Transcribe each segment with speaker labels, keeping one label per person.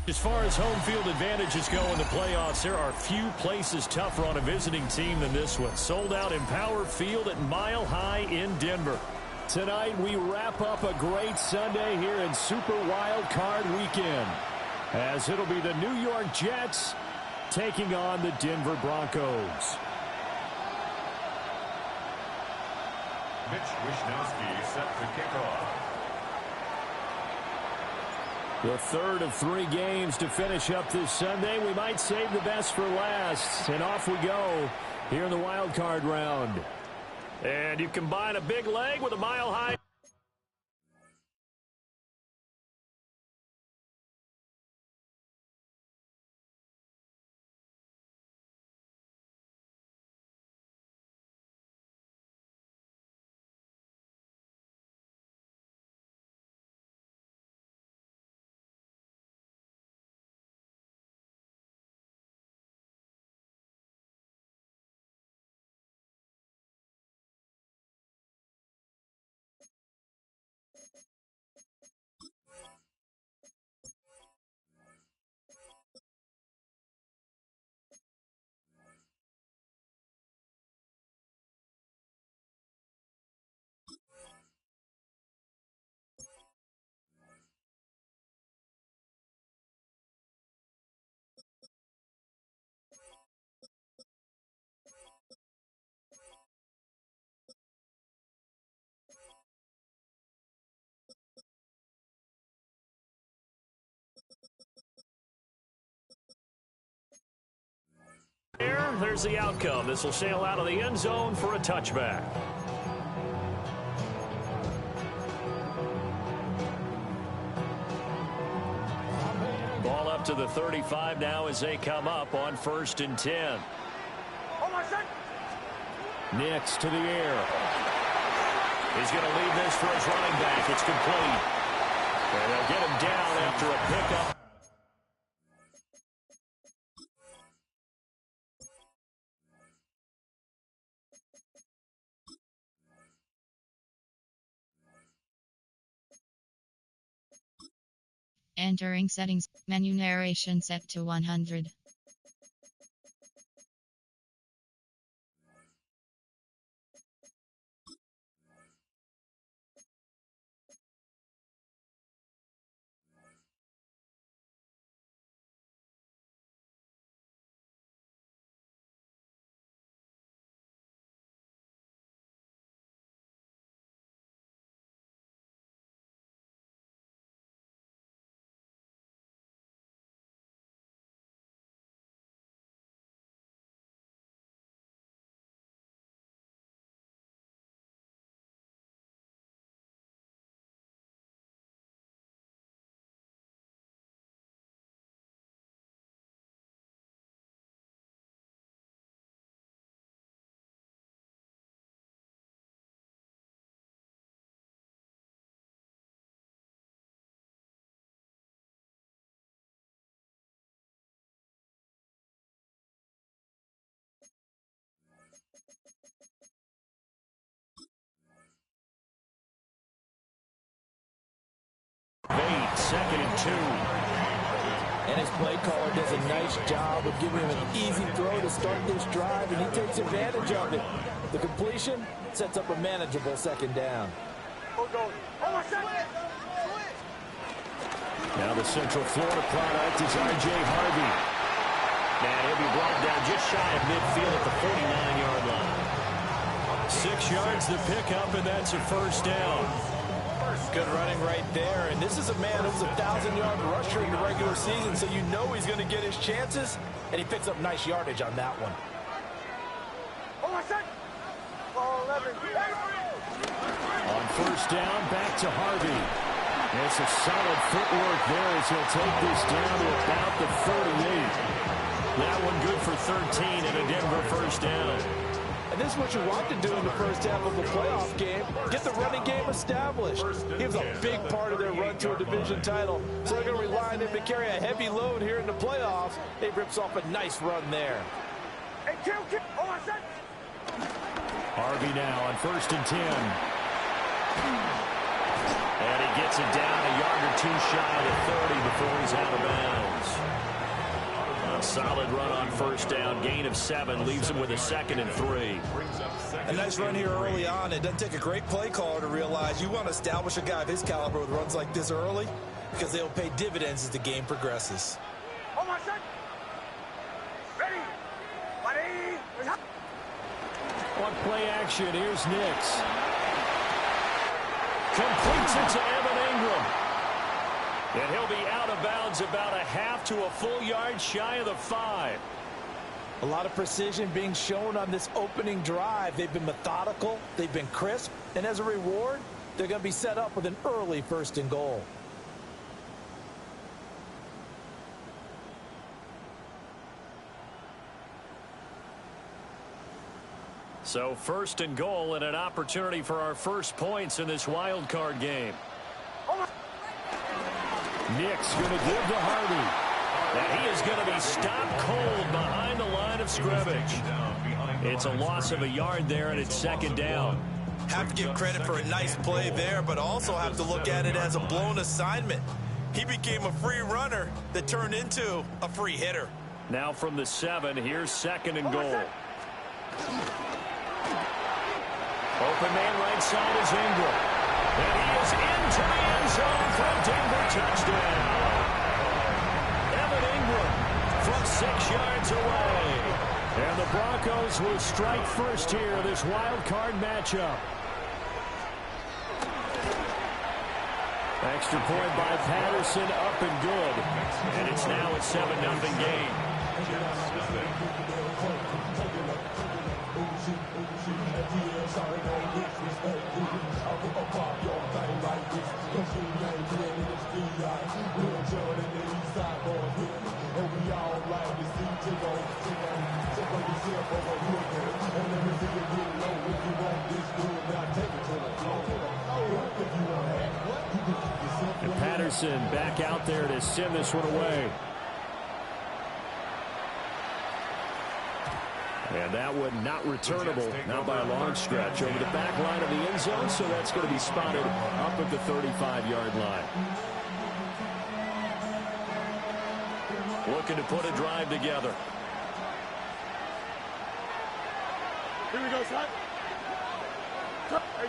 Speaker 1: As far as home field advantages go in the playoffs, there are few places tougher on a visiting team than this one. Sold out Empower Field at Mile High in Denver. Tonight, we wrap up a great Sunday here in Super Wild Card Weekend, as it'll be the New York Jets taking on the Denver Broncos.
Speaker 2: Mitch Wishnowsky set to kick off.
Speaker 1: The third of 3 games to finish up this Sunday. We might save the best for last. And off we go here in the wild card round. And you combine a big leg with a mile-high. There's the outcome. This will sail out of the end zone for a touchback. Ball up to the 35 now as they come up on 1st and 10. Nix to the air. He's going to leave this for his running back. It's complete. And they'll get him down after a pickup.
Speaker 3: Entering settings, menu narration set to 100. Second and 2.
Speaker 4: And his play caller does a nice job of giving him an easy throw to start this drive, and he takes advantage of it. The completion sets up a manageable 2nd down.
Speaker 1: Now the Central Florida product is R.J. Harvey. And he'll be brought down just shy of midfield at the 49-yard line. 6 yards the pickup, and that's a 1st down.
Speaker 4: Good running right there, and this is a man who was a 1,000-yard rusher in the regular season, so you know he's going to get his chances, and he picks up nice yardage on that one.
Speaker 1: On 1st down, back to Harvey. It's a solid footwork there as he'll take this down to about the 48. That one good for 13 and a Denver 1st down.
Speaker 4: And this is what you want to do in the first half of a playoff game. Get the running game established. He was a big part of their run to a division title. So they're going to rely on him to carry a heavy load here in the playoffs. He rips off a nice run there.
Speaker 1: Harvey now on 1st and 10. And he gets it down a yard or two shy of the 30 before he's out of bounds. A solid run on first down. Gain of 7 leaves him with a 2nd and 3.
Speaker 4: A nice run here early on. It doesn't take a great play caller to realize you want to establish a guy of his caliber with runs like this early because they'll pay dividends as the game progresses.
Speaker 1: On play action, here's Nix. Completes it to Evan Ingram. And he'll be out of bounds about a half to a full yard shy of the 5.
Speaker 4: A lot of precision being shown on this opening drive. They've been methodical, they've been crisp, and as a reward, they're going to be set up with an early 1st and goal.
Speaker 1: So 1st and goal and an opportunity for our first points in this wild card game. Nick's going to give to Hardy. And he is going to be stopped cold behind the line of scrimmage. It's a loss of a yard there, and it's 2nd down.
Speaker 4: Have to give credit for a nice play there, but also have to look at it as a blown assignment. He became a free runner that turned into a free hitter.
Speaker 1: Now from the 7, here's 2nd and goal. Open man right side is Ingram. And he is into the end zone for a Denver touchdown. Evan Ingram from 6 yards away. And the Broncos will strike first here, this wild card matchup. Extra point by Patterson, up and good. And it's now a 7-0 game. And Patterson back out there to send this one away. And that one not returnable, not by a long stretch, over the back line of the end zone, so that's going to be spotted up at the 35-yard line. Looking to put a drive together.
Speaker 5: Here we go, son. Hey,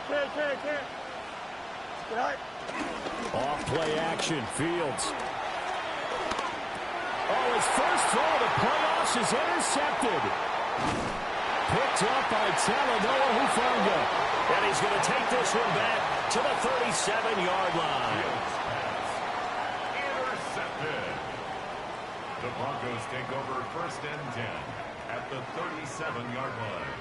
Speaker 5: can't.
Speaker 1: Off play action, Fields. Oh, his first throw of the playoffs is intercepted. Picked up by Talanoa Hufanga. And he's going to take this one back to the 37-yard line.
Speaker 2: Intercepted. The Broncos take over 1st and 10 at the 37-yard line.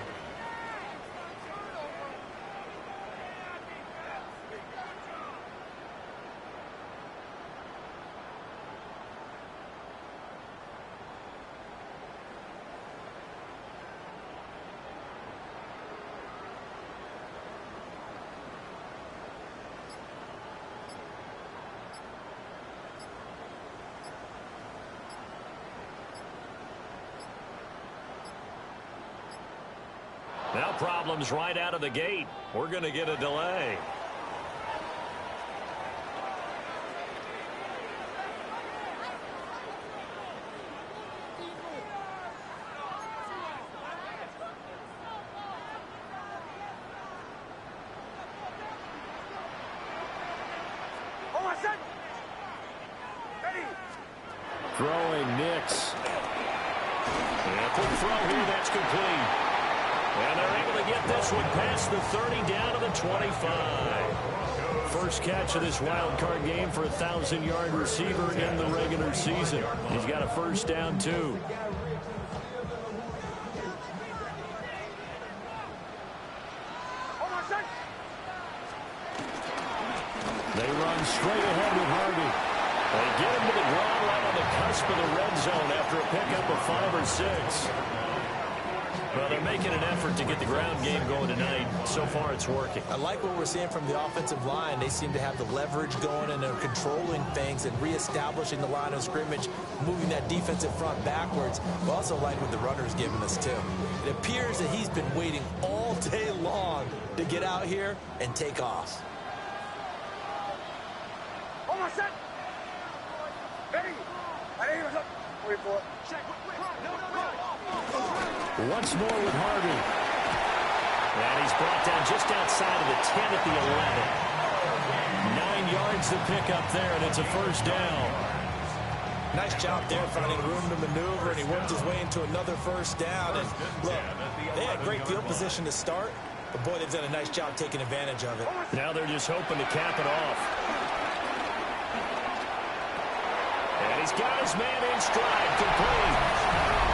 Speaker 1: Now problems right out of the gate. We're going to get a delay. Throwing Nix. And quick throw here, that's complete. And they're able to get this one past the 30 down to the 25. First catch of this wild card game for a 1,000-yard receiver in the regular season. He's got a first down, too. They run straight ahead with Hardy. They get him to the ground right on the cusp of the red zone after a pickup of 5 or 6. Well, they're making an effort to get the ground game going tonight. So far, it's working.
Speaker 4: I like what we're seeing from the offensive line. They seem to have the leverage going, and they're controlling things and reestablishing the line of scrimmage, moving that defensive front backwards. But also like what the runner's giving us, too. It appears that he's been waiting all day long to get out here and take off.
Speaker 1: Once more with Harvey. And he's brought down just outside of the 10 at the 11. 9 yards to pick up there, and it's a first down.
Speaker 4: Nice job there finding room to maneuver, and he worked his way into another first down. And look, they had great field position to start, but boy, they've done a nice job taking advantage of it.
Speaker 1: Now they're just hoping to cap it off. And he's got his man in stride, complete.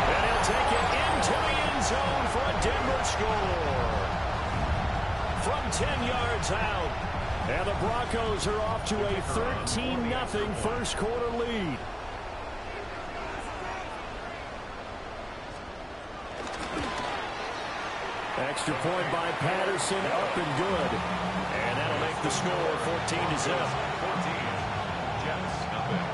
Speaker 1: And he'll take it into the end zone for a Denver score. From 10 yards out. And the Broncos are off to a 13-0 first quarter lead. Extra point by Patterson, up and good. And that'll make the score 14-0.
Speaker 2: 14. Jets, nothing.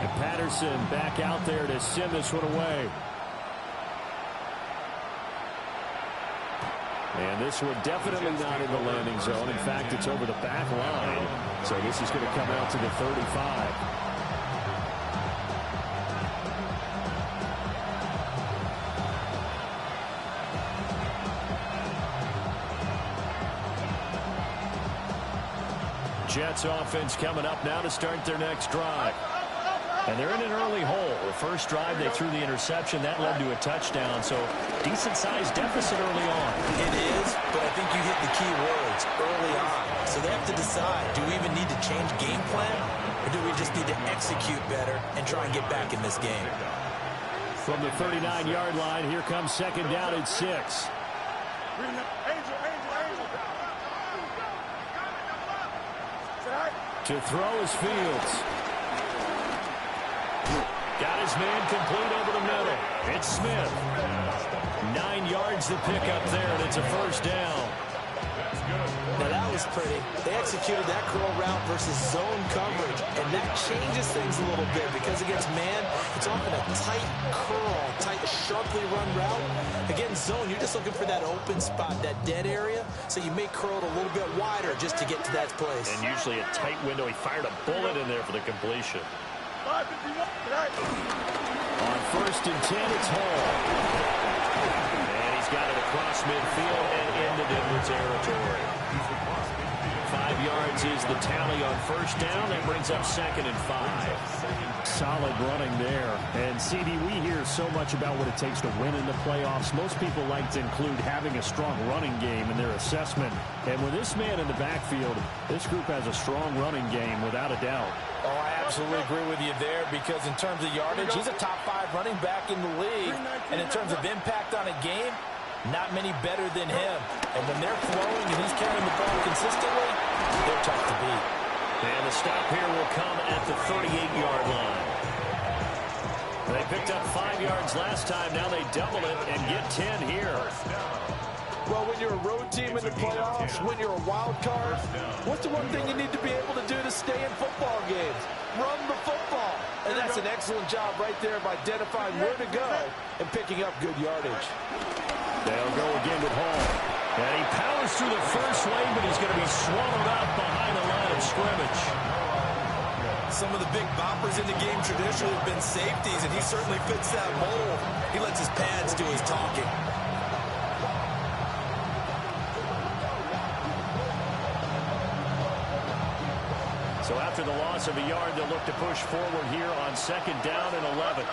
Speaker 1: And Patterson back out there to send this one away. And this one definitely not in the landing zone. In fact, it's over the back line. So this is going to come out to the 35. Jets offense coming up now to start their next drive. And they're in an early hole. The first drive, they threw the interception. That led to a touchdown. So decent-sized deficit early on.
Speaker 4: It is, but I think you hit the key words early on. So they have to decide, do we even need to change game plan? Or do we just need to execute better and try and get back in this game?
Speaker 1: From the 39-yard line, here comes second down at 6. To throw is Fields. Got his man complete over the middle. It's Smith. 9 yards to pick up there, and it's a first down.
Speaker 4: Now that was pretty. They executed that curl route versus zone coverage, and that changes things a little bit because against man, it's often a tight curl, tight, sharply run route. Against zone, you're just looking for that open spot, that dead area, so you may curl it a little bit wider just to get to that place.
Speaker 1: And usually a tight window. He fired a bullet in there for the completion. On first and 10, it's Hall. And he's got it across midfield and into Denver territory. 5 yards is the tally on first down. That brings up second and 5. Solid running there. And CD, we hear so much about what it takes to win in the playoffs. Most people like to include having a strong running game in their assessment. And with this man in the backfield, this group has a strong running game without a doubt.
Speaker 4: Oh, I absolutely agree with you there because in terms of yardage, he's a top 5 running back in the league. And in terms of impact on a game, not many better than him. And when they're flowing and he's carrying the ball consistently, they're tough to beat.
Speaker 1: And the stop here will come at the 38-yard line. They picked up 5 yards last time. Now they double it and get 10 here.
Speaker 4: Well, when you're a road team in the playoffs, when you're a wild card, what's the one thing you need to be able to do to stay in football games? Run the football. And that's an excellent job right there of identifying where to go and picking up good yardage.
Speaker 1: They'll go again with Hall. And he powers through the first lane, but he's going to be swallowed up behind the line of scrimmage.
Speaker 4: Some of the big boppers in the game traditionally have been safeties, and he certainly fits that mold. He lets his pads do his talking.
Speaker 1: So after the loss of a yard, they'll look to push forward here on second down and 11.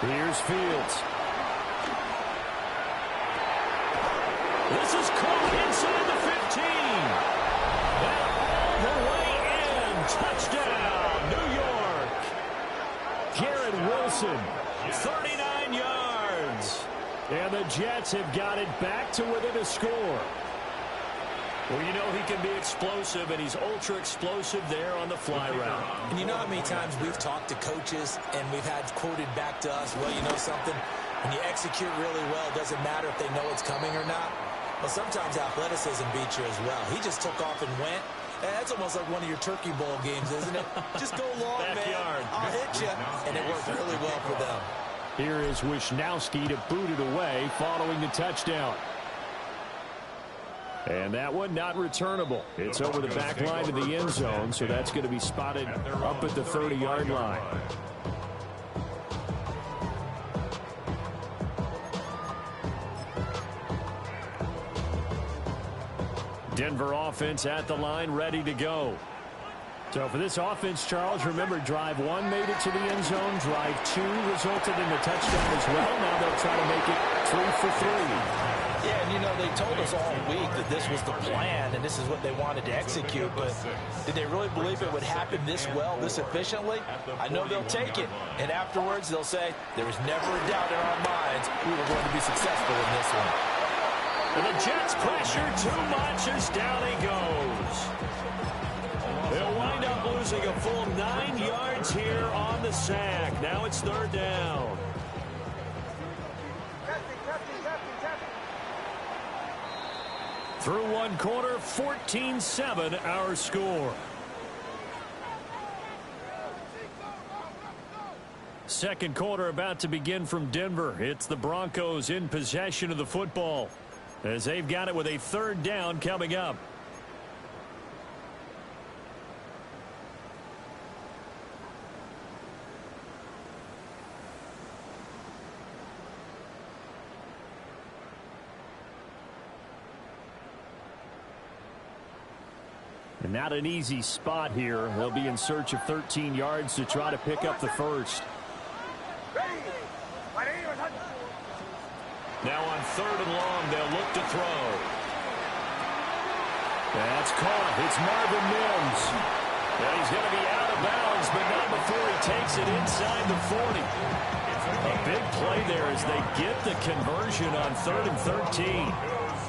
Speaker 1: Here's Fields. This is caught inside the 15. And all the way in. Touchdown, New York. Garrett Wilson, 39 yards. And the Jets have got it back to within a score. Well, you know he can be explosive, and he's ultra-explosive there on the fly route.
Speaker 4: And you know how many times we've talked to coaches, and we've had quoted back to us, well, you know something? When you execute really well, it doesn't matter if they know it's coming or not. Well, sometimes athleticism beats you as well. He just took off and went, That's almost like one of your Turkey Bowl games, isn't it? Just go long,
Speaker 1: Backyard.
Speaker 4: man. I'll hit you. And it worked really well for them.
Speaker 1: Here is Wisnowski to boot it away following the touchdown. And that one not returnable. It's over the back line to the end zone, so that's going to be spotted up at the 30-yard line. Denver offense at the line, ready to go. So for this offense, Charles, remember, drive 1 made it to the end zone. Drive 2 resulted in a touchdown as well. Now they'll try to make it 3 for 3.
Speaker 4: Yeah, and you know, they told us all week that this was the plan and this is what they wanted to execute, but did they really believe it would happen this well, this efficiently? I know they'll take it, and afterwards they'll say, there was never a doubt in our minds we were going to be successful in this one.
Speaker 1: And the Jets pressure too much as down he goes. They'll wind up losing a full 9 yards here on the sack. Now it's 3rd down. Through 1 quarter, 14-7 our score. Second quarter about to begin from Denver. It's the Broncos in possession of the football, as they've got it with a 3rd down coming up. And not an easy spot here. They'll be in search of 13 yards to try to pick up the first. Now on 3rd and long, they'll look to throw. That's caught. It's Marvin Mims. And he's going to be out of bounds, but not before he takes it inside the 40. A big play there as they get the conversion on 3rd and 13.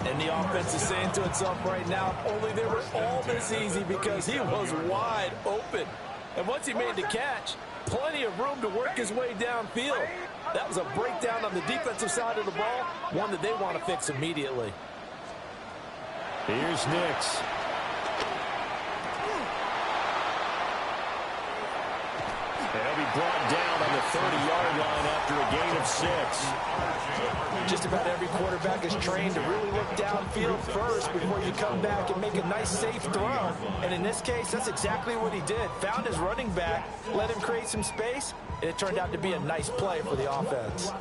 Speaker 4: And the offense is saying to itself right now, only they were all this easy because he was wide open. And once he made the catch, plenty of room to work his way downfield. That was a breakdown on the defensive side of the ball, one that they want to fix immediately.
Speaker 1: Here's Nix. They'll be brought down on the 30-yard line after a gain of 6.
Speaker 4: Just about every quarterback is trained to really look downfield first before you come back and make a nice, safe throw. And in this case, that's exactly what he did. Found his running back, let him create some space, and it turned out to be a nice play for the offense.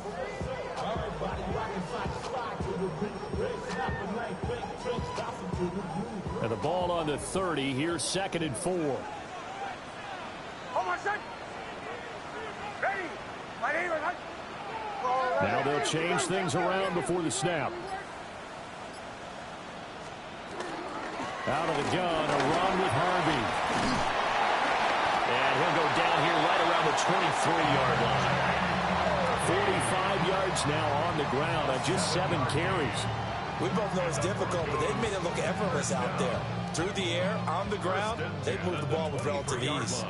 Speaker 1: And the ball on the 30. Here's 2nd and 4. Now they'll change things around before the snap. Out of the gun, a run with Harvey. And he'll go down here right around the 23-yard line. 45 yards now on the ground on just 7 carries.
Speaker 4: We both know it's difficult, but they've made it look effortless out there. Through the air, on the ground, they've moved the ball with relative ease.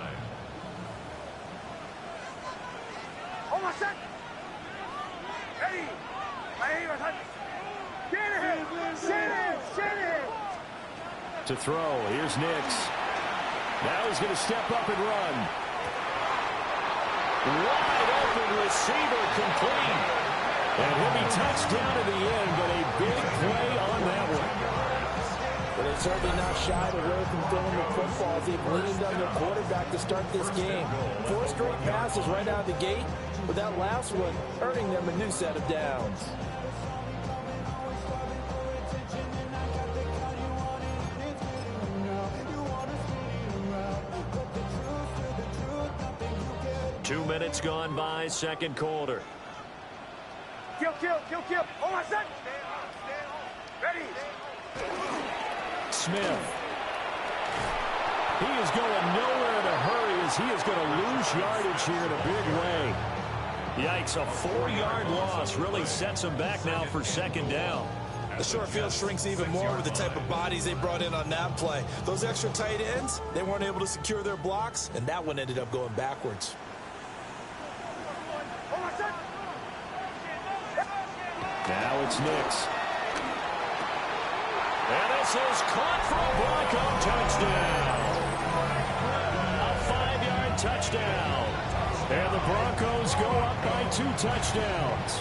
Speaker 1: To throw, here's Nix. Now he's going to step up and run. Wide open receiver complete. And he'll be touched down at the end, but a big play on that one.
Speaker 4: But they're certainly not shied away from throwing the football. They've leaned on their quarterback to start this game. 4 straight passes right out of the gate, with that last one earning them a new set of downs.
Speaker 1: Two minutes gone by, second quarter.
Speaker 5: Kill. Oh, my son. Ready.
Speaker 1: Smith. He is going nowhere in a hurry as he is going to lose yardage here in a big way. Yikes, a 4-yard loss really sets him back now for 2nd down.
Speaker 4: The short field shrinks even more with the type of bodies they brought in on that play. Those extra tight ends, they weren't able to secure their blocks, and that one ended up going backwards.
Speaker 1: Now it's Nix. And this is caught for a Bronco touchdown. A 5-yard touchdown. And the Broncos go up by 2 touchdowns.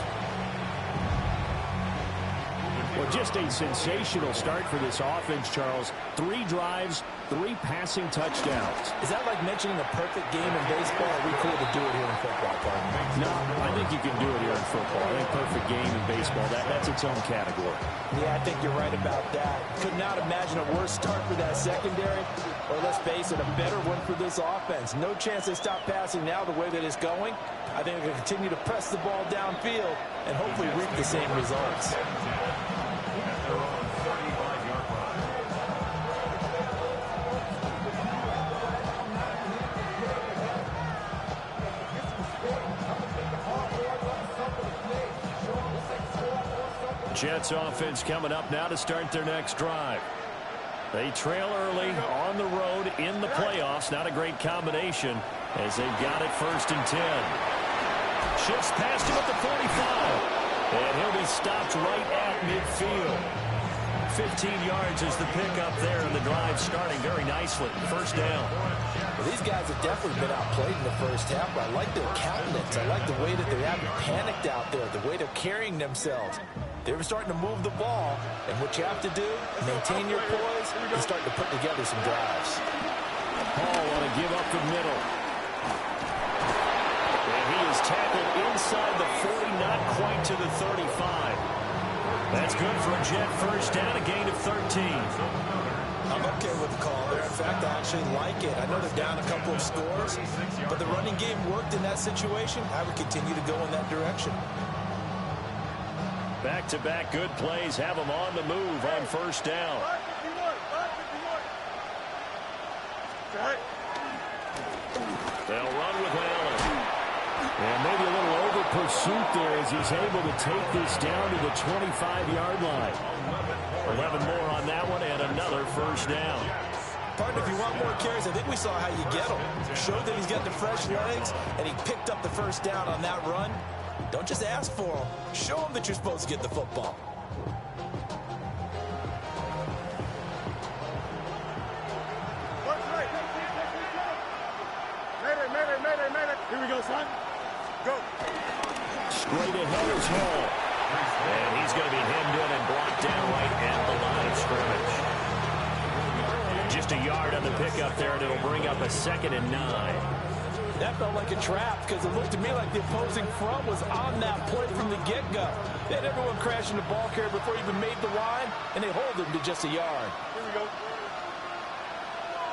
Speaker 1: Well, just a sensational start for this offense, Charles. 3 drives, 3 passing touchdowns.
Speaker 4: Is that like mentioning a perfect game in baseball? Or are we cool to do it here in football, partner?
Speaker 1: No, I think you can do it here in football. I think perfect game in baseball, that's its own category.
Speaker 4: Yeah, I think you're right about that. Could not imagine a worse start for that secondary, or let's face it, a better one for this offense. No chance they stop passing now the way that it's going. I think they're going to continue to press the ball downfield and hopefully reap the same results.
Speaker 1: Jets offense coming up now to start their next drive. They trail early on the road in the playoffs. Not a great combination as they've got it 1st and 10. Shifts past him at the 45. And he'll be stopped right at midfield. 15 yards is the pickup there, and the drive starting very nicely. 1st down.
Speaker 4: Well, these guys have definitely been outplayed in the first half, but I like their countenance. I like the way that they haven't panicked out there, the way they're carrying themselves. They were starting to move the ball, and what you have to do, maintain your poise and start to put together some drives.
Speaker 1: Hall want to give up the middle. And he is tackled inside the 40, not quite to the 35. That's good for a Jet 1st down, a gain of 13.
Speaker 4: I'm okay with the call there. In fact, I actually like it. I know they're down a couple of scores, but the running game worked in that situation. I would continue to go in that direction.
Speaker 1: Back-to-back good plays have them on the move on 1st down. They'll run with Allen. And maybe a little over pursuit there as he's able to take this down to the 25-yard line. 11 more on that one and another 1st down.
Speaker 4: Partner, if you want more carries, I think we saw how you get them. Showed that he's got the fresh legs, and he picked up the 1st down on that run. Don't just ask for them. Show them that you're supposed to get the football.
Speaker 5: Here we go, son. Go.
Speaker 1: Straight ahead is Hall. And he's going to be hemmed in and blocked down right at the line of scrimmage. Just a yard on the pickup there, and it'll bring up a 2nd and 9.
Speaker 4: That felt like a trap because it looked to me like the opposing front was on that play from the get-go. They had everyone crashing the ball carrier before he even made the line, and they hold him to just a yard.
Speaker 5: Here we go.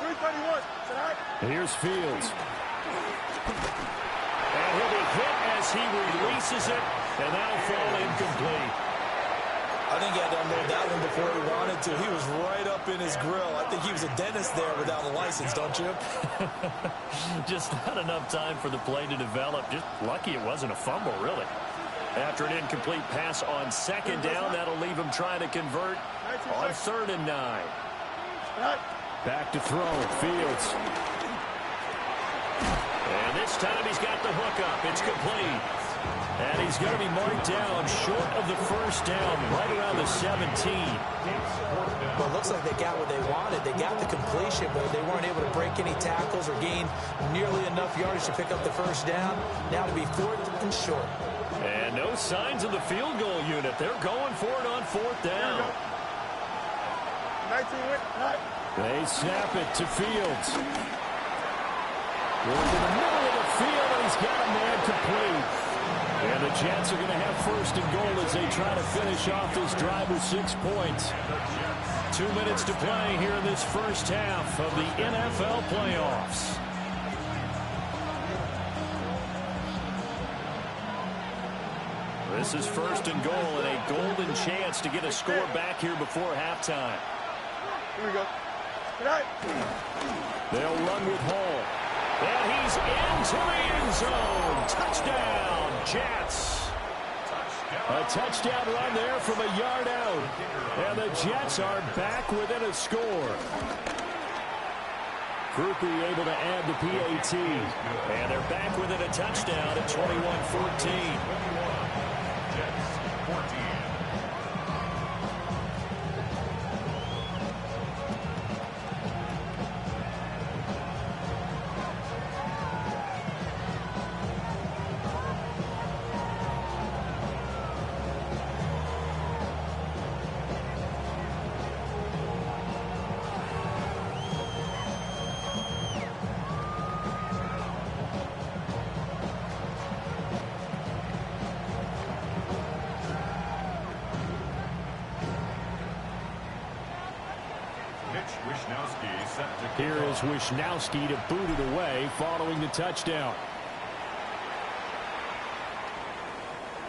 Speaker 5: 331.
Speaker 1: Here's Fields. And he'll be hit as he releases it, and that'll fall incomplete.
Speaker 4: I think he had to unload that one before he wanted to. He was right up in his grill. I think he was a dentist there without a license, don't you?
Speaker 1: Just not enough time for the play to develop. Just lucky it wasn't a fumble, really. After an incomplete pass on 2nd down, that'll leave him trying to convert on 3rd and 9. Back to throw, Fields. And this time he's got the hook up. It's complete. And he's going to be marked down short of the 1st down, right around the 17.
Speaker 4: Well, it looks like they got what they wanted. They got the completion, but they weren't able to break any tackles or gain nearly enough yardage to pick up the 1st down. Now to be 4th and short.
Speaker 1: And no signs of the field goal unit. They're going for it on 4th down.
Speaker 5: 19 went.
Speaker 1: They snap it to Fields. Goes in the middle of the field, and he's got a man complete. And the Jets are going to have 1st and goal as they try to finish off this drive with 6 points. 2 minutes to play here in this 1st half of the NFL playoffs. This is 1st and goal and a golden chance to get a score back here before halftime.
Speaker 5: Here we go.
Speaker 1: They'll run with Hall. And he's into the end zone. Touchdown, Jets. A touchdown run there from a yard out. And the Jets are back within a score. Groupie able to add the PAT. And they're back within a touchdown at 21-14.
Speaker 2: pitch, Wishnowski set to
Speaker 1: Here is Wishnowski to boot it away following the touchdown.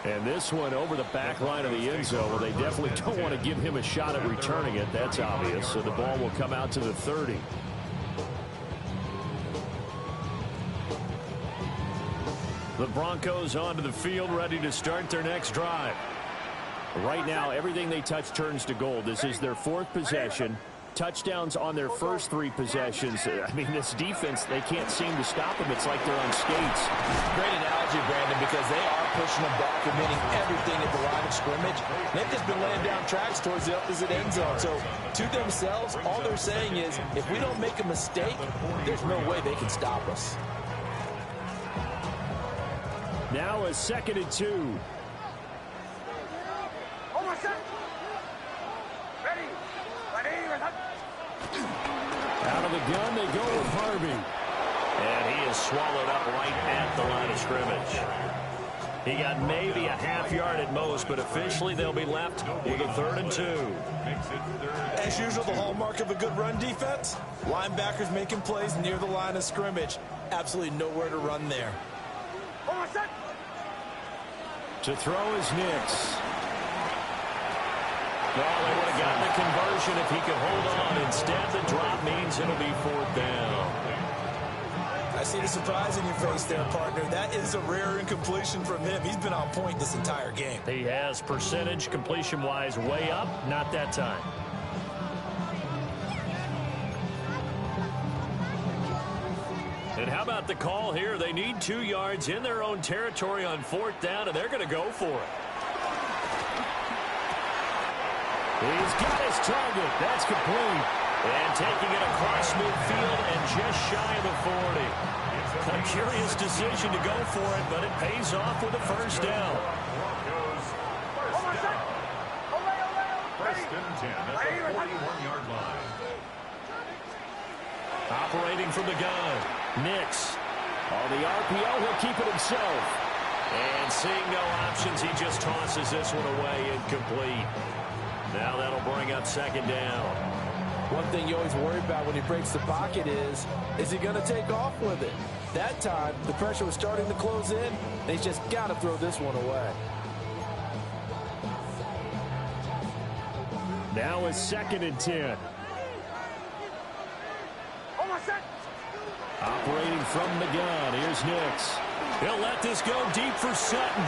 Speaker 1: And this one over the back line of the end zone. Well, they definitely don't want to give him a shot at returning it. That's obvious. So the ball will come out to the 30. The Broncos onto the field, ready to start their next drive. Right now, everything they touch turns to gold. This is their 4th possession. Touchdowns on their first 3 possessions. I mean, this defense, they can't seem to stop them. It's like they're on skates.
Speaker 4: Great analogy, Brandon, because they are pushing them back and winning everything at the line of scrimmage. They've just been laying down tracks towards the opposite end zone. So, to themselves, all they're saying is, if we don't make a mistake, there's no way they can stop us.
Speaker 1: Now a 2nd and 2. Out of the gun, they go with Harvey. And he is swallowed up right at the line of scrimmage. He got maybe a half yard at most, but officially they'll be left with a 3rd and 2.
Speaker 4: As usual, the hallmark of a good run defense, linebackers making plays near the line of scrimmage. Absolutely nowhere to run there.
Speaker 1: To throw is Nix. Well, they would have gotten the conversion if he could hold on. Instead, the drop means it'll be 4th down.
Speaker 4: I see the surprise in your face there, partner. That is a rare incompletion from him. He's been on point this entire game.
Speaker 1: He has percentage completion-wise way up. Not that time. And how about the call here? They need 2 yards in their own territory on 4th down, and they're going to go for it. He's got his target. That's complete. And taking it across midfield and just shy of the 40. A curious decision to go for it, but it pays off with a 1st down.
Speaker 2: First and 10 at the 41-yard line.
Speaker 1: Operating from the gun. Nix. On the RPO, he'll keep it himself. And seeing no options, he just tosses this one away, incomplete. Now that'll bring up 2nd down.
Speaker 4: One thing you always worry about when he breaks the pocket is he going to take off with it? That time, the pressure was starting to close in. They just got to throw this one away.
Speaker 1: Now is 2nd and 10. Operating from the gun, here's Nix. He'll let this go deep for Sutton.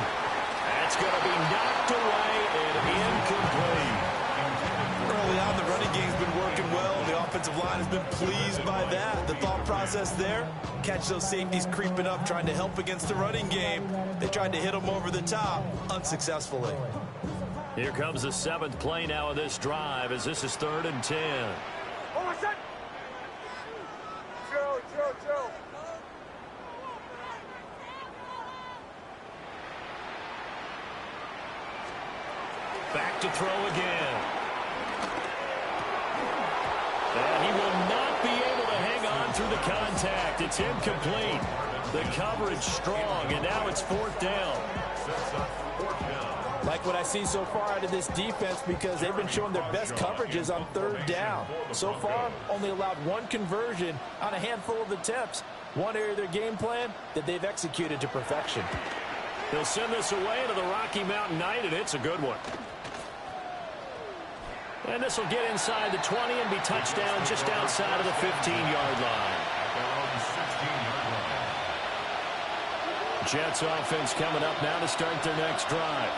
Speaker 1: That's going to be knocked away and incomplete.
Speaker 4: Early on, the running game's been working well. The offensive line has been pleased by that. The thought process there, catch those safeties creeping up, trying to help against the running game. They tried to hit them over the top, unsuccessfully.
Speaker 1: Here comes the 7th play now of this drive, as this is 3rd and 10. Back to throw again. And he will not be able to hang on through the contact. It's incomplete. The coverage strong, and now it's 4th down.
Speaker 4: Like what I see so far out of this defense, because they've been showing their best coverages on 3rd down. So far, only allowed 1 conversion on a handful of attempts. One area of their game plan that they've executed to perfection.
Speaker 1: They'll send this away to the Rocky Mountain Night, and it's a good one. And this will get inside the 20 and be touchdown just outside of the 15-yard line. Jets offense coming up now to start their next drive.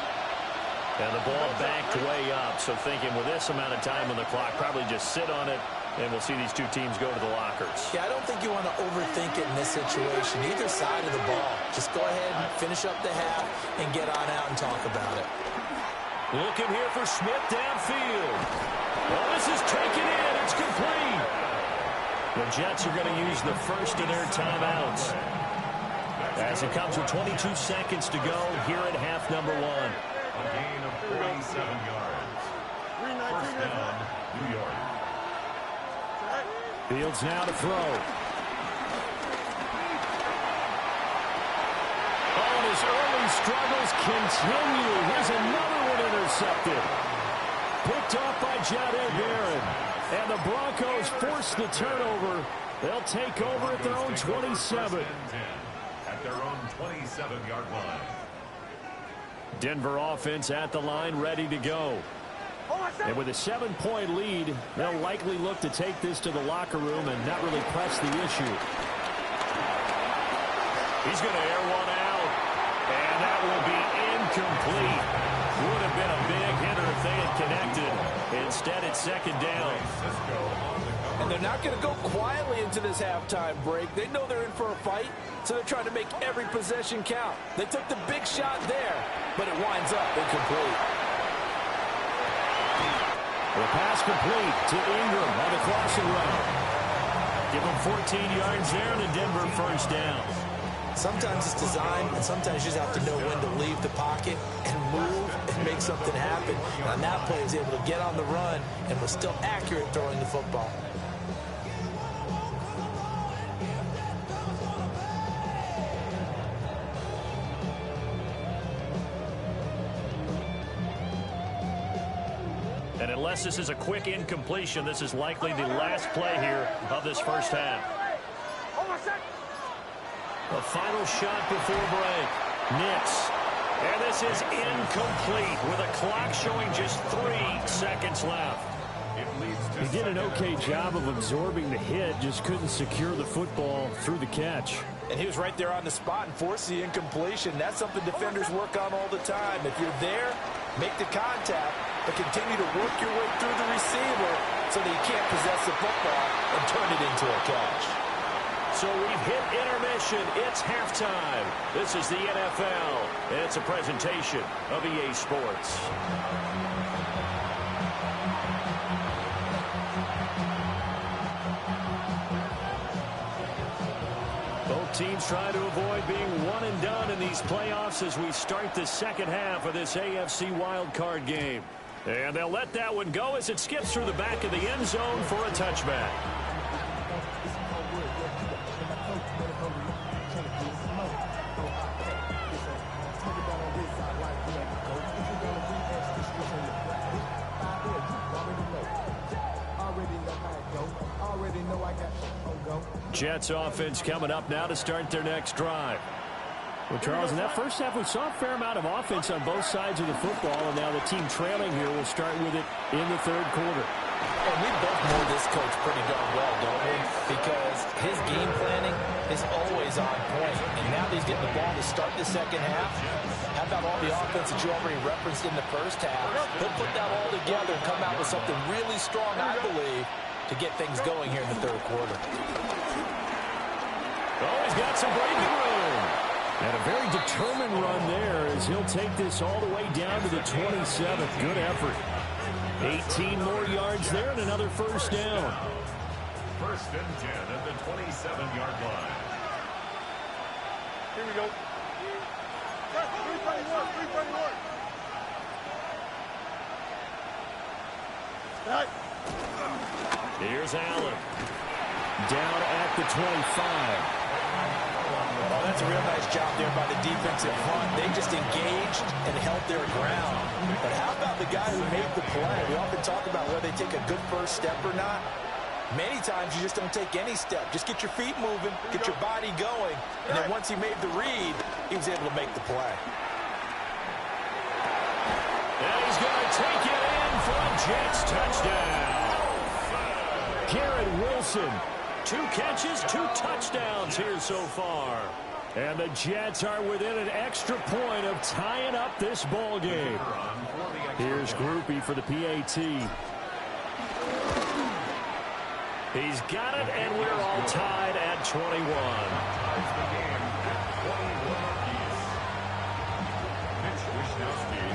Speaker 1: And the ball backed way up, so thinking with this amount of time on the clock, probably just sit on it, and we'll see these 2 teams go to the lockers.
Speaker 4: Yeah, I don't think you want to overthink it in this situation, either side of the ball. Just go ahead and finish up the half and get on out and talk about it.
Speaker 1: Looking here for Smith downfield. Well, this is taken in. It's complete. The Jets are going to use the first of their timeouts, as it comes with 22 seconds to go here at half number 1.
Speaker 2: A gain of 47 yards. First down, New York.
Speaker 1: Fields now to throw. Oh, and his early struggles continue. Here's another one intercepted. Picked off by Jahdae Barron. And the Broncos force the turnover. They'll take over at their own 27.
Speaker 2: At their own 27-yard line.
Speaker 1: Denver offense at the line, ready to go. And with a 7-point lead, they'll likely look to take this to the locker room and not really press the issue. He's going to air one out, and that will be incomplete. Would have been a big hitter if they had connected. Instead, it's second down.
Speaker 4: And they're not going to go quietly into this halftime break. They know they're in for a fight, so they're trying to make every possession count. They took the big shot there, but it winds up incomplete.
Speaker 1: The pass complete to Ingram on the crossing route. Give him 14 yards there and a Denver first down.
Speaker 4: Sometimes it's designed, and sometimes you just have to know when to leave the pocket and move and make something happen. And on that play, he was able to get on the run and was still accurate throwing the football.
Speaker 1: And unless this is a quick incompletion, this is likely the last play here of this first half. The final shot before break. Nix. And this is incomplete with a clock showing just 3 seconds left. He did an okay job of absorbing the hit, just couldn't secure the football through the catch.
Speaker 4: And he was right there on the spot and forced the incompletion. That's something defenders work on all the time. If you're there, make the contact, but continue to work your way through the receiver so that you can't possess the football and turn it into a catch.
Speaker 1: So we've hit intermission. It's halftime. This is the NFL, and it's a presentation of EA Sports. Both teams try to avoid being one and done in these playoffs as we start the second half of this AFC wildcard game. And they'll let that one go as it skips through the back of the end zone for a touchback. Jets offense coming up now to start their next drive. Well, Charles, in that first half, we saw a fair amount of offense on both sides of the football, and now the team trailing here will start with it in the third quarter.
Speaker 4: And we both know this coach pretty darn well, don't we? Because his game planning is always on point. And now that he's getting the ball to start the second half, how about all the offense that you already referenced in the first half? He'll put that all together and come out with something really strong, I believe, to get things going here in the third quarter.
Speaker 1: Oh, he's got some breathing room. And a very determined run there as he'll take this all the way down to the 27th. Good effort. 18 more yards there and another first down.
Speaker 2: First and 10 at the 27-yard line.
Speaker 5: Here we go. 321.
Speaker 1: Here's Allen. Down at the 25.
Speaker 4: Well, that's a real nice job there by the defense in front. They just engaged and held their ground. But how about the guy who made the play? We often talk about whether they take a good first step or not. Many times you just don't take any step. Just get your feet moving, get your body going. And then once he made the read, he was able to make the play.
Speaker 1: And he's going to take it in for a Jets touchdown. Garrett Wilson. 2 catches, 2 touchdowns here so far. And the Jets are within an extra point of tying up this ball game. Here's Groupie for the PAT. He's got it, and we're all tied at 21.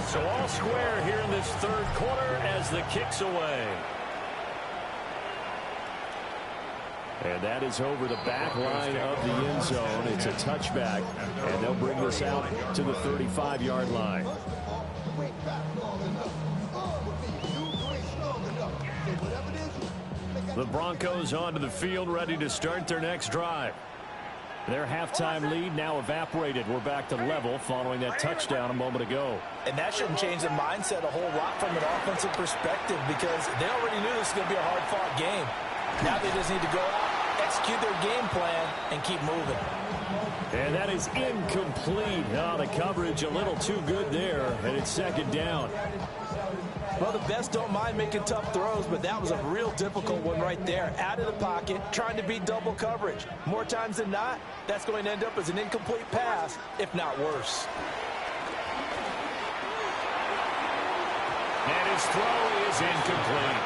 Speaker 1: So all square here in this third quarter as the kick's away. And that is over the back line of the end zone. It's a touchback, and they'll bring this out to the 35-yard line. The Broncos onto the field, ready to start their next drive. Their halftime lead now evaporated. We're back to level following that touchdown a moment ago.
Speaker 4: And that shouldn't change the mindset a whole lot from an offensive perspective because they already knew this was going to be a hard-fought game. Now they just need to go out, execute their game plan, and keep moving.
Speaker 1: And that is incomplete. Oh, the coverage a little too good there, and it's second down.
Speaker 4: Well, the best don't mind making tough throws, but that was a real difficult one right there. Out of the pocket, trying to beat double coverage. More times than not, that's going to end up as an incomplete pass, if not worse.
Speaker 1: And his throw is incomplete.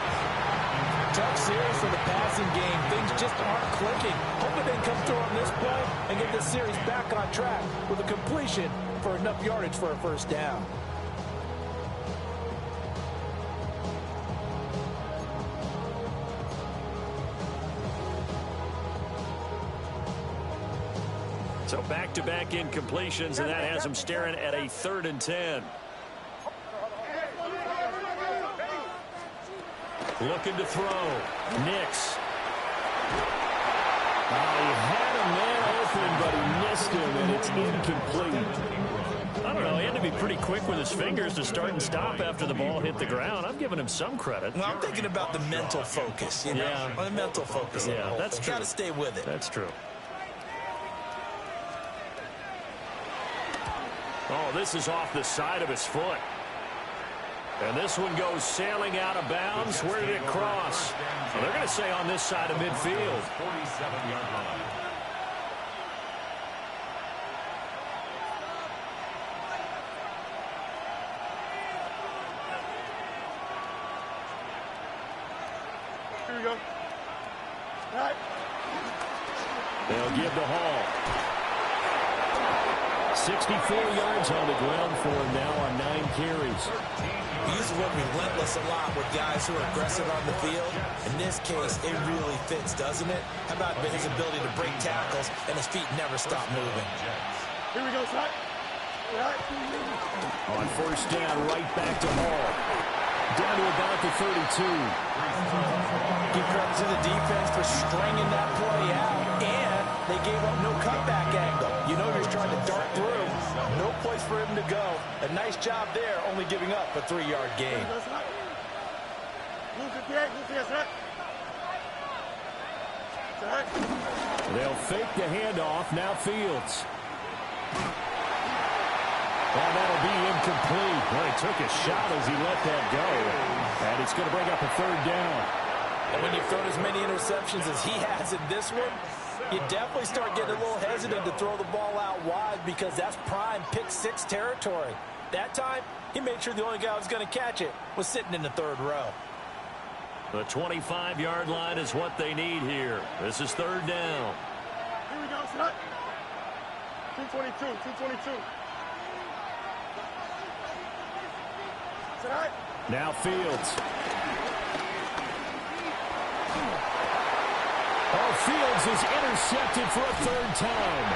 Speaker 4: Tough series for the passing game. Things just aren't clicking. Hoping they can come through on this play and get this series back on track with a completion for enough yardage for a first down.
Speaker 1: So back-to-back incompletions, and that has him staring at a 3rd and 10. Looking to throw. Nix. He had a man open, but he missed him, and it's incomplete. I don't know. He had to be pretty quick with his fingers to start and stop after the ball hit the ground. I'm giving him some credit.
Speaker 4: Well, I'm thinking about the mental focus, you know?
Speaker 1: Yeah.
Speaker 4: The mental focus.
Speaker 1: Yeah, that's true.
Speaker 4: Got to stay with it.
Speaker 1: That's true. Oh, this is off the side of his foot. And this one goes sailing out of bounds. Where did it cross? Well, they're going to say on this side of midfield.
Speaker 2: 47-yard line.
Speaker 5: Here we go. All right.
Speaker 1: They'll give to Hall. 64 yards on the ground for him now on 9 carries.
Speaker 4: We use the word relentless a lot with guys who are aggressive on the field. In this case, it really fits, doesn't it? How about his ability to break tackles and his feet never stop moving?
Speaker 5: Here we go, son. All right.
Speaker 1: On first down, right back to Hall. Down to about the 32.
Speaker 4: Give credit to the defense for stringing that play out, and they gave up no cutback angle. You know you're trying to dart through. No place for him to go. A nice job there, only giving up a 3-yard gain.
Speaker 1: They'll fake the handoff. Now Fields. And that'll be incomplete. Well, he took a shot as he let that go. And it's going to bring up a 3rd down.
Speaker 4: And when you've thrown as many interceptions as he has in this one, you definitely start getting a little hesitant to throw the ball out wide because that's prime pick-6 territory. That time, he made sure the only guy who was going to catch it was sitting in the 3rd row.
Speaker 1: The 25-yard line is what they need here. This is 3rd down.
Speaker 5: Here we go, son. 222, 222. Tonight.
Speaker 1: Now Fields. Oh, Fields is intercepted for a 3rd time.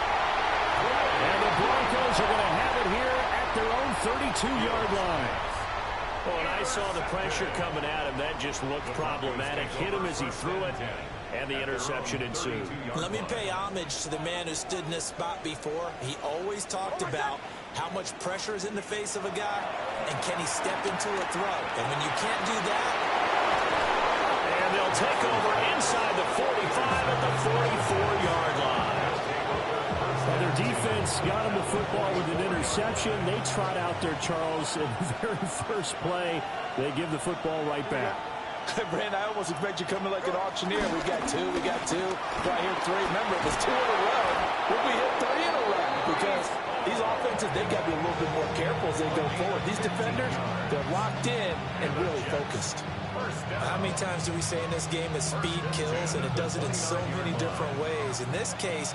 Speaker 1: And the Broncos are going to have it here at their own 32-yard line. Well, when I saw the pressure coming at him, that just looked problematic. Hit him as he threw it, and the interception ensued.
Speaker 4: Let me pay homage to the man who stood in this spot before. He always talked about how much pressure is in the face of a guy, and can he step into a throw. And when you can't do that,
Speaker 1: and they'll take over inside the 45 at the 44-yard line. Well, their defense got him the football with an interception. They trot out there, Charles, in the very first play. They give the football right back.
Speaker 4: Brandon, I almost expect you coming like an auctioneer. We got 2, we got 2, right here 3. Remember, it was 2 in a row. We'll be hit 3 in a row because these offenses, they've got to be a little bit more careful as they go forward. These defenders, they're locked in and really focused. How many times do we say in this game that speed kills, and it does it in so many different ways? In this case,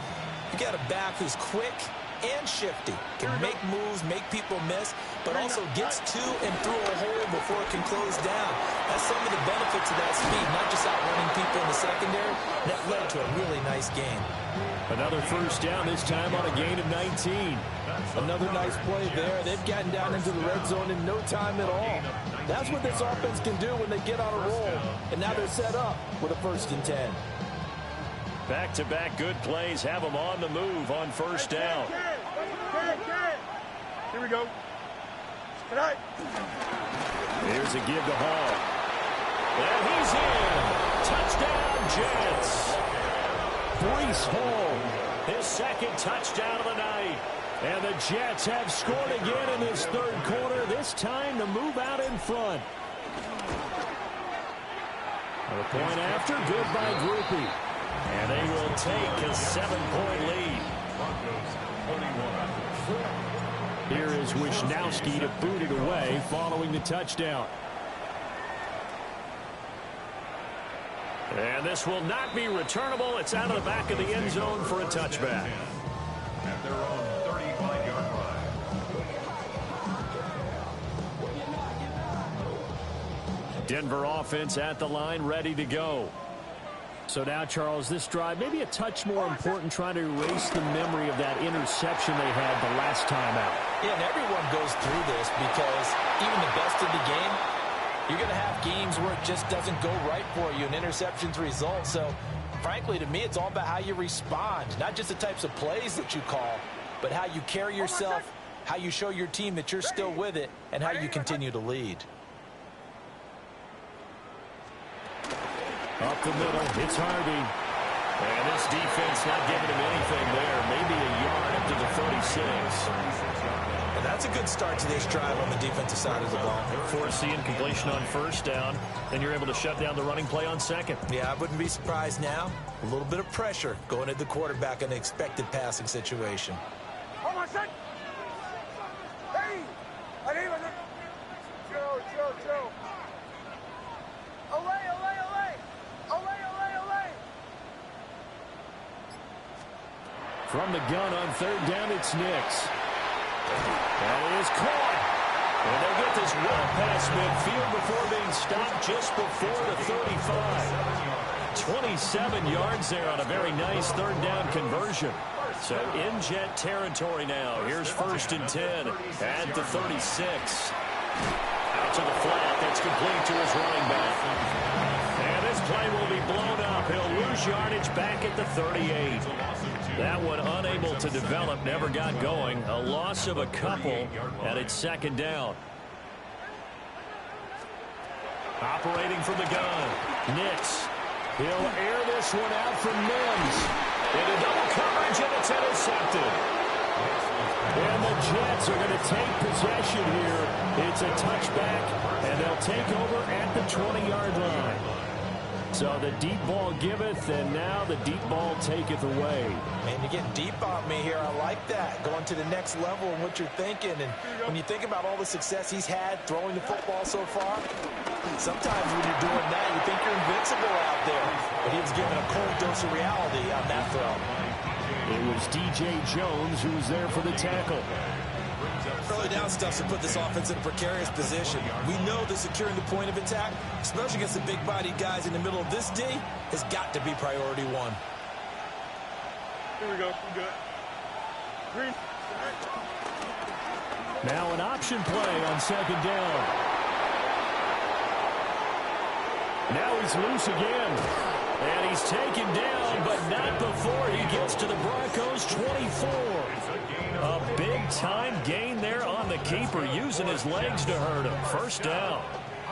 Speaker 4: you got a back who's quick and shifty, can make moves, make people miss, but also gets to and through a hole before it can close down. That's some of the benefits of that speed, not just outrunning people in the secondary. That led to a really nice game.
Speaker 1: Another first down, this time on a gain of 19.
Speaker 4: Another nice play there. They've gotten down into the red zone in no time at all. That's what this offense can do when they get on a roll. And now they're set up with a 1st and 10.
Speaker 1: Back-to-back good plays have them on the move on first down.
Speaker 5: Here we go. Tonight.
Speaker 1: Here's a give to Hall. And he's in. Touchdown, Jets. Breece Hall, his second touchdown of the night. And the Jets have scored again in this third quarter, this time to move out in front. A point after, good by Groupie. And they will take a 7-point lead. Here is Wisnowski to boot it away following the touchdown. And this will not be returnable. It's out of the back of the end zone for a touchback.
Speaker 2: At their own 35-yard line.
Speaker 1: Denver offense at the line, ready to go. So now, Charles, this drive maybe a touch more important, trying to erase the memory of that interception they had the last time out.
Speaker 4: Yeah, and everyone goes through this because even the best in the game, you're going to have games where it just doesn't go right for you, and interceptions result. So, frankly, to me, it's all about how you respond, not just the types of plays that you call, but how you carry yourself, how you show your team that you're still with it, and how you continue to lead.
Speaker 1: Up the middle, it's Harvey. And this defense not giving him anything there. Maybe a yard up to the 36.
Speaker 4: And that's a good start to this drive on the defensive side of the ball.
Speaker 1: Forcing completion on first down. Then you're able to shut down the running play on second.
Speaker 4: Yeah, I wouldn't be surprised now. A little bit of pressure going at the quarterback in an expected passing situation.
Speaker 5: Hold on, son. Hey! Chill. Olay.
Speaker 1: From the gun on third down, it's Nix. That is caught. And they get this well past midfield before being stopped just before the 35. 27 yards there on a very nice third down conversion. So in Jet territory now. Here's 1st and 10 at the 36. Out to the flat. That's complete to his running back. And this play will be blown up. He'll lose yardage back at the 38. That one unable to develop, never got going. A loss of a couple, and it's second down. Operating from the gun, Nix. He'll air this one out from Mims. Into double coverage, and it's intercepted. And the Jets are going to take possession here. It's a touchback, and they'll take over at the 20-yard line. So the deep ball giveth, and now the deep ball taketh away.
Speaker 4: Man, you're getting deep on me here. I like that. Going to the next level in what you're thinking. And when you think about all the success he's had throwing the football so far, sometimes when you're doing that, you think you're invincible out there. But he was given a cold dose of reality on that throw.
Speaker 1: It was DJ Jones who was there for the tackle.
Speaker 4: Early down stuff to put this offense in a precarious position. We know that securing the point of attack, especially against the big-bodied guys in the middle of this D, has got to be priority one.
Speaker 5: Here we go. We good. Green.
Speaker 1: Now an option play on second down. Now he's loose again. And he's taken down, but not before he gets to the Broncos' 24. A big-time gain there on the keeper, using his legs to hurt him. First down.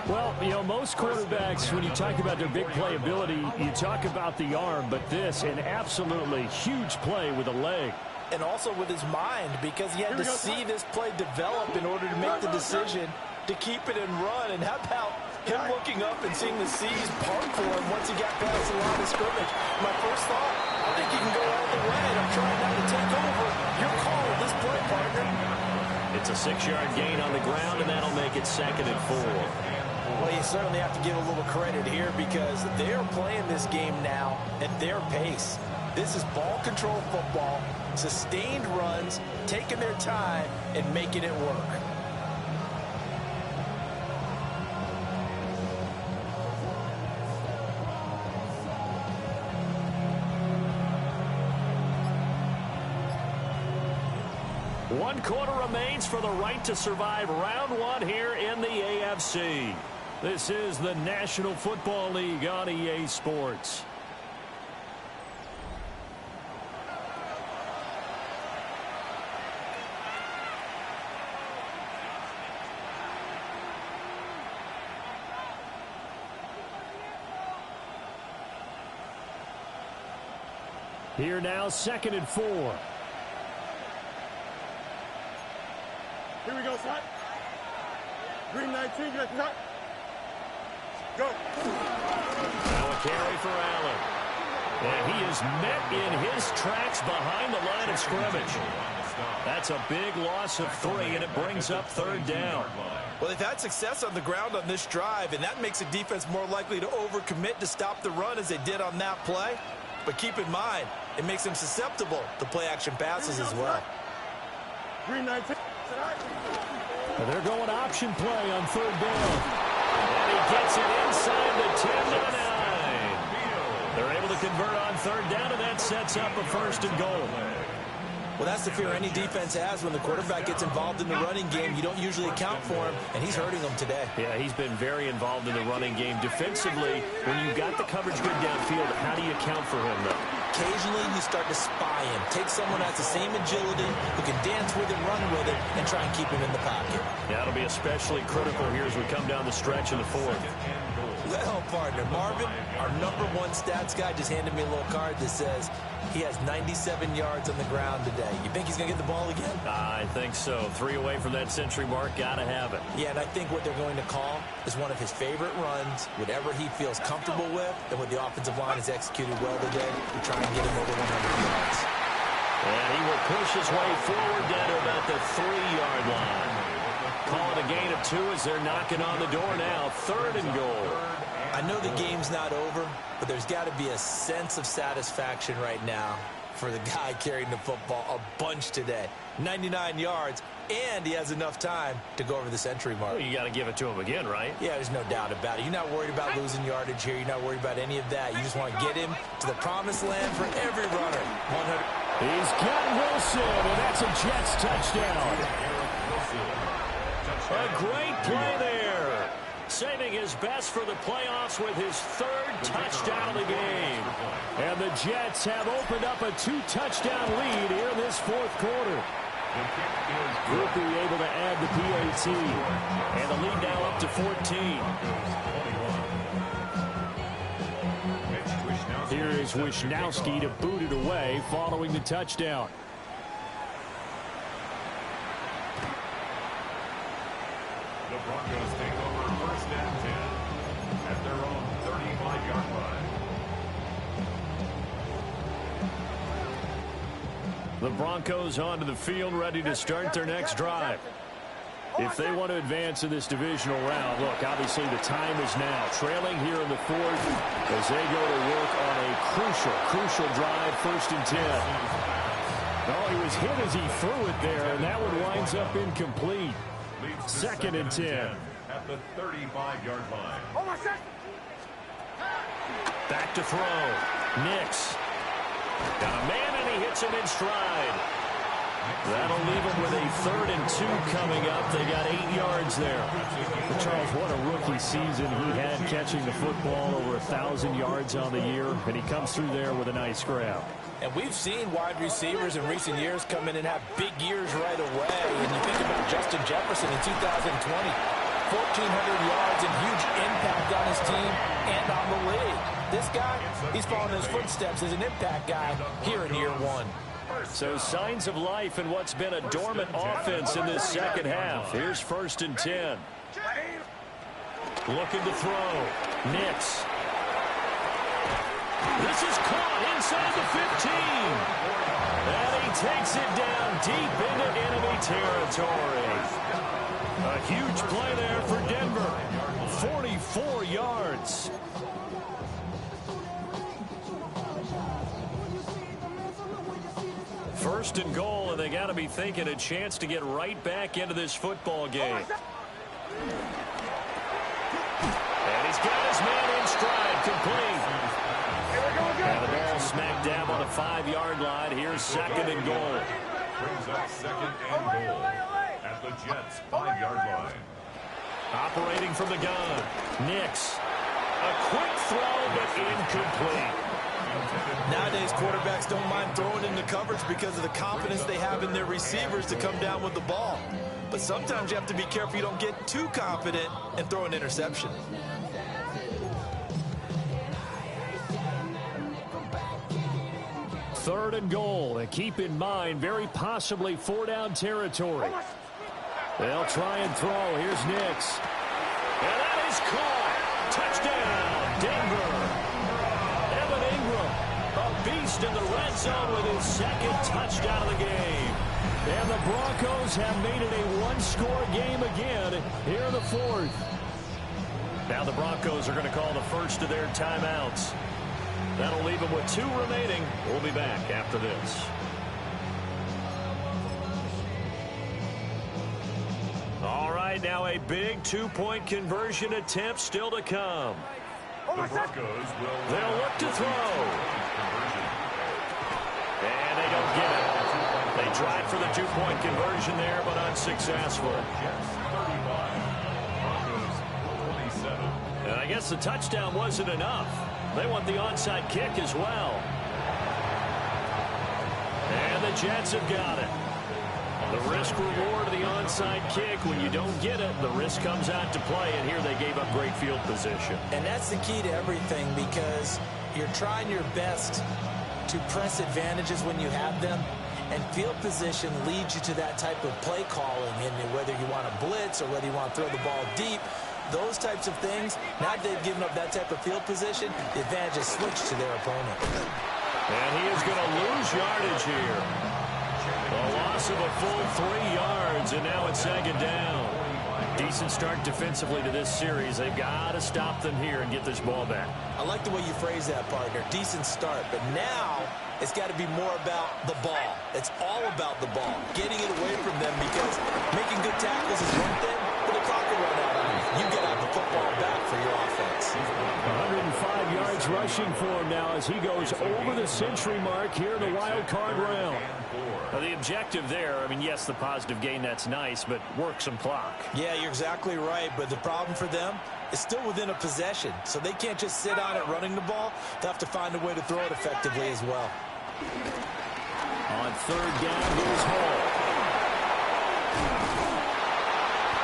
Speaker 1: Well, you know, most quarterbacks, when you talk about their big play ability, you talk about the arm, but this, an absolutely huge play with a leg.
Speaker 4: And also with his mind, because he had to see this play develop in order to make the decision to keep it and run. And how about him looking up and seeing the C's part for him once he got past the line of scrimmage? My first thought, I think he can go all the way, and I'm trying not to take over. Your call on this play, partner.
Speaker 1: It's a 6-yard gain on the ground, and that'll make it 2nd and 4.
Speaker 4: Well, you certainly have to give a little credit here because they're playing this game now at their pace. This is ball control football, sustained runs, taking their time, and making it work.
Speaker 1: One quarter remains for the right to survive round one here in the AFC. This is the National Football League on EA Sports. Here now, 2nd and 4.
Speaker 5: Here we go, son. Green 19, get a cut. Go.
Speaker 1: Now a carry for Allen. And he is met in his tracks behind the line of scrimmage. That's a big loss of 3, and it brings up 3rd down.
Speaker 4: Well, they've had success on the ground on this drive, and that makes the defense more likely to overcommit to stop the run as they did on that play. But keep in mind, it makes them susceptible to play-action passes as well.
Speaker 5: Green 19.
Speaker 1: And they're going option play on 3rd down. And he gets it inside the 10 to the 9. They're able to convert on 3rd down, and that sets up a 1st and goal.
Speaker 4: Well, that's the fear any defense has when the quarterback gets involved in the running game. You don't usually account for him, and he's hurting them today.
Speaker 1: Yeah, he's been very involved in the running game. Defensively, when you've got the coverage good downfield, how do you account for him, though?
Speaker 4: Occasionally, you start to spy him. Take someone who has the same agility, who can dance with it, run with it, and try and keep him in the pocket.
Speaker 1: Yeah, it'll be especially critical here as we come down the stretch in the 4th.
Speaker 4: Well, partner, Marvin, our #1 stats guy, just handed me a little card that says he has 97 yards on the ground today. You think he's going to get the ball again?
Speaker 1: I think so. 3 away from that century mark. Got to have it.
Speaker 4: Yeah, and I think what they're going to call is one of his favorite runs, whatever he feels comfortable with, and what the offensive line has executed well today to try and get him over 100 yards.
Speaker 1: And he will push his way forward down to about the 3-yard line. Call it a gain of 2 as they're knocking on the door now. 3rd and goal.
Speaker 4: I know the game's not over, but there's got to be a sense of satisfaction right now for the guy carrying the football a bunch today. 99 yards, and he has enough time to go over the century mark.
Speaker 1: Well, you got to give it to him again, right?
Speaker 4: Yeah, there's no doubt about it. You're not worried about losing yardage here. You're not worried about any of that. You just want to get him to the promised land for every runner. 100.
Speaker 1: He's got Wilson, and that's a Jets touchdown. A great play there. Saving his best for the playoffs with his 3rd touchdown of the game. And the Jets have opened up a 2-touchdown lead here in this 4th quarter. Groupie able to add the PAT. And the lead now up to 14. Here is Wisnowski to boot it away following the touchdown.
Speaker 2: The Broncos take over 1st and 10 at their own 35-yard line.
Speaker 1: The Broncos onto the field, ready to start their next drive. If they want to advance in this divisional round, look, obviously the time is now. Trailing here in the 4th as they go to work on a crucial drive, 1st and 10. Oh, he was hit as he threw it there, and that one winds up incomplete. 2nd and 10.
Speaker 2: At the 35-yard line.
Speaker 1: Back to throw. Nix. Got a man, and he hits him in stride. That'll leave him with a 3rd and 2 coming up. They got 8 yards there. Charles, what a rookie season he had catching the football, over 1,000 yards on the year, and he comes through there with a nice grab.
Speaker 4: And we've seen wide receivers in recent years come in and have big years right away. And you think about Justin Jefferson in 2020, 1,400 yards and huge impact on his team and on the league. This guy, he's following his footsteps as an impact guy here in year 1.
Speaker 1: So signs of life in what's been a dormant offense in this 2nd half. Here's 1st and 10. Looking to throw. Nix. This is caught inside the 15. And he takes it down deep into enemy territory. A huge play there for Denver. 44 yards. First and goal, and they got to be thinking a chance to get right back into this football game. And he's got his man in stride, complete. And the ball smack dab on the 5-yard line. Here's 2nd and goal.
Speaker 2: Brings up 2nd and goal at the Jets' 5-yard line.
Speaker 1: Operating from the gun. Nix. A quick throw, but incomplete.
Speaker 4: Nowadays, quarterbacks don't mind throwing into coverage because of the confidence they have in their receivers to come down with the ball. But sometimes you have to be careful you don't get too confident and throw an interception.
Speaker 1: 3rd and goal. And keep in mind, very possibly 4-down territory. They'll try and throw. Here's Nix. And that is caught. Touchdown, Denver. Evan Ingram, a beast in the red zone with his 2nd touchdown of the game. And the Broncos have made it a 1-score game again here in the 4th. Now the Broncos are going to call the first of their timeouts. That'll leave them with 2 remaining. We'll be back after this. All right, now a big 2-point conversion attempt still to come.
Speaker 2: The Broncos
Speaker 1: They'll look to throw. And they don't get it. They tried for the 2-point conversion there, but unsuccessful. And I guess the touchdown wasn't enough. They want the onside kick as well. And the Jets have got it. The risk-reward of the onside kick, when you don't get it, the risk comes out to play, and here they gave up great field position.
Speaker 6: And that's the key to everything, because you're trying your best to press advantages when you have them, and field position leads you to that type of play calling, and whether you want to blitz or whether you want to throw the ball deep, those types of things, now that they've given up that type of field position, the advantage is switched to their opponent.
Speaker 1: And he is going to lose yardage here. A loss of a full 3 yards, and now it's 2nd down. Decent start defensively to this series. They've got to stop them here and get this ball back.
Speaker 6: I like the way you phrase that, partner. Decent start, but now it's got to be more about the ball. It's all about the ball, getting it away from them, because making good tackles is one thing, but the clock will run out on you. You get out the football back for your offense.
Speaker 1: 105 yards rushing for him now as he goes over the century mark here in the wild card round. Now the objective there, I mean, yes, the positive gain, that's nice, but work some clock.
Speaker 6: Yeah, you're exactly right, but the problem for them is still within a possession, so they can't just sit on it running the ball. They'll have to find a way to throw it effectively as well.
Speaker 1: On 3rd down goes Hall.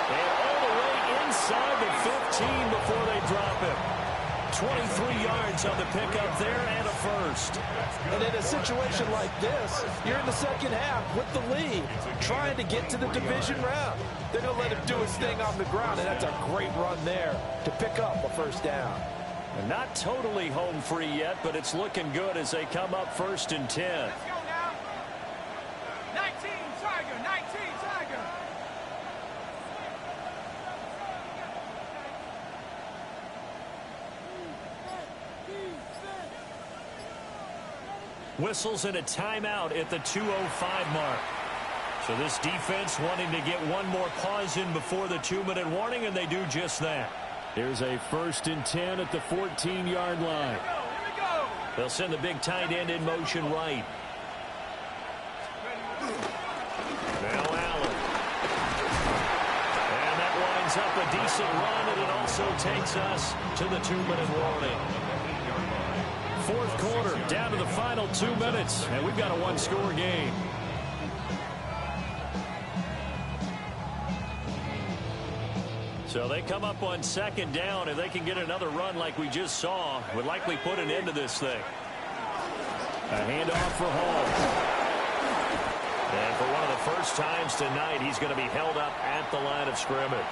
Speaker 1: And all the way inside the 15 before they drop him. 23 yards on the pickup there and a first.
Speaker 4: And in a situation like this, you're in the 2nd half with the lead, trying to get to the division round. They're going to let him do his thing on the ground, and that's a great run there to pick up a 1st down.
Speaker 1: And not totally home free yet, but it's looking good as they come up 1st and 10.
Speaker 7: Let's go now. 19, Tiger, 19, Tiger.
Speaker 1: Whistles and a timeout at the 2:05 mark. So this defense wanting to get one more pause in before the 2-minute warning, and they do just that. Here's a 1st and 10 at the 14-yard line.
Speaker 7: Here we go.
Speaker 1: They'll send the big tight end in motion right. Now Allen. And that winds up a decent run, and it also takes us to the 2-minute warning. 4th quarter, down to the final 2 minutes, and we've got a 1-score game. So they come up on 2nd down, and they can get another run like we just saw. Would likely put an end to this thing. A handoff for Hall. And for one of the first times tonight, he's going to be held up at the line of scrimmage.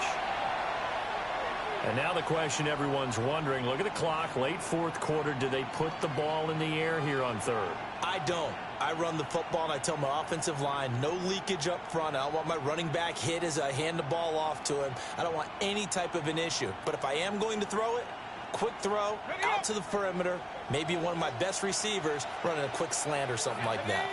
Speaker 1: And now the question everyone's wondering, look at the clock, late 4th quarter, do they put the ball in the air here on 3rd?
Speaker 6: I don't. I run the football, and I tell my offensive line, no leakage up front. I don't want my running back hit as I hand the ball off to him. I don't want any type of an issue. But if I am going to throw it, quick throw, out to the perimeter, maybe one of my best receivers running a quick slant or something like that.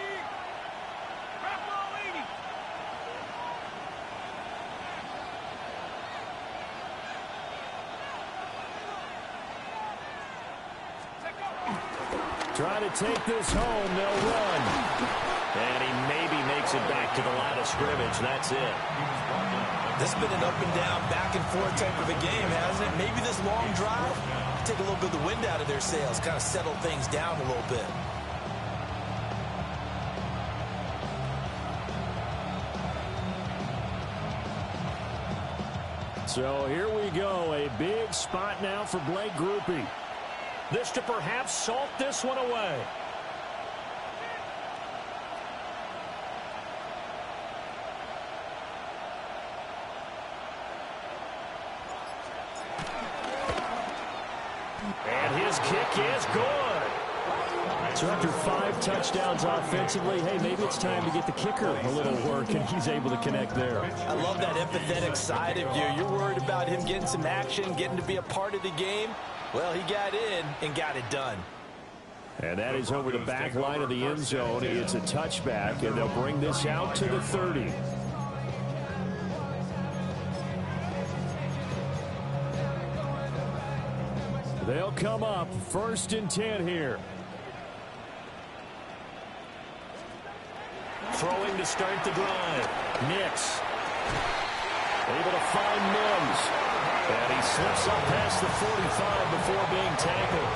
Speaker 1: Trying to take this home, they'll run. And he maybe makes it back to the line of scrimmage. That's it.
Speaker 6: This has been an up and down, back and forth type of a game, hasn't it? Maybe this long drive, take a little bit of the wind out of their sails, kind of settle things down a little bit.
Speaker 1: So here we go. A big spot now for Blake Grupe. This to perhaps salt this one away. And his kick is good. So after 5 touchdowns offensively, hey, maybe it's time to get the kicker a little work, and he's able to connect there.
Speaker 6: I love that empathetic side of you. You're worried about him getting some action, getting to be a part of the game. Well, he got in and got it done.
Speaker 1: And that is over the back line of the end zone. It's a touchback, and they'll bring this out to the 30. They'll come up 1st and 10 here. Throwing to start the drive. Nix. Able to find Mims. And he slips up past the 45 before being tackled.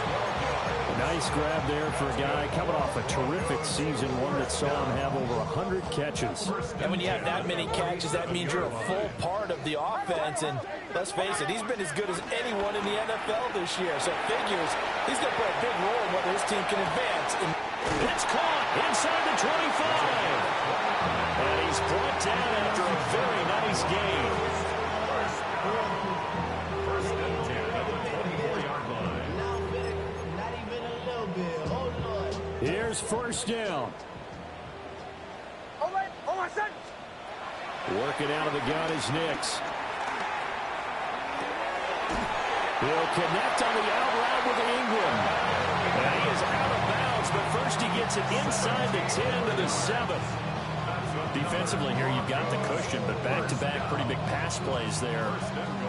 Speaker 1: A nice grab there for a guy coming off a terrific season, one that saw him have over 100 catches.
Speaker 6: And when you have that many catches, that means you're a full part of the offense. And let's face it, he's been as good as anyone in the NFL this year. So it figures he's going to play a big role in whether his team can advance.
Speaker 1: It's caught inside the 25. And he's brought down after a very nice game.
Speaker 2: First and 10 at the 24-yard line.
Speaker 8: Not even a little bit. Oh, Lord.
Speaker 1: Here's 1st down.
Speaker 5: All right, hold on, set.
Speaker 1: Working out of the gun is Nix. He'll connect on the out route with Ingram. And he is out of bounds, but first he gets it inside the 10 to the 7. Defensively here, you've got the cushion, but back-to-back pretty big pass plays there.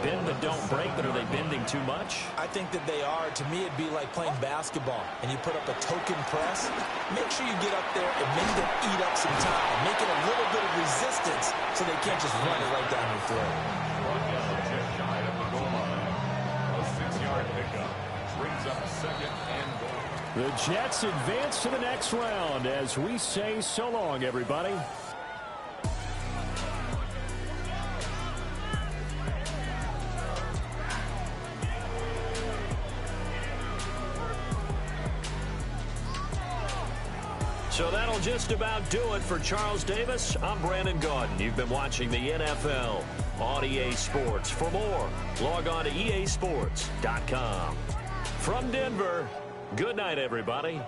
Speaker 1: Bend but don't break, but are they bending too much?
Speaker 6: I think that they are. To me, it'd be like playing basketball, and you put up a token press. Make sure you get up there and make them eat up some time. Make it a little bit of resistance so they can't just run it right down your throat.
Speaker 2: Just shy of the goal line. A 6-yard pickup brings up 2nd and goal.
Speaker 1: The Jets advance to the next round as we say so long, everybody. So that'll just about do it for Charles Davis. I'm Brandon Gaudin. You've been watching the NFL on EA Sports. For more, log on to easports.com. From Denver, good night, everybody.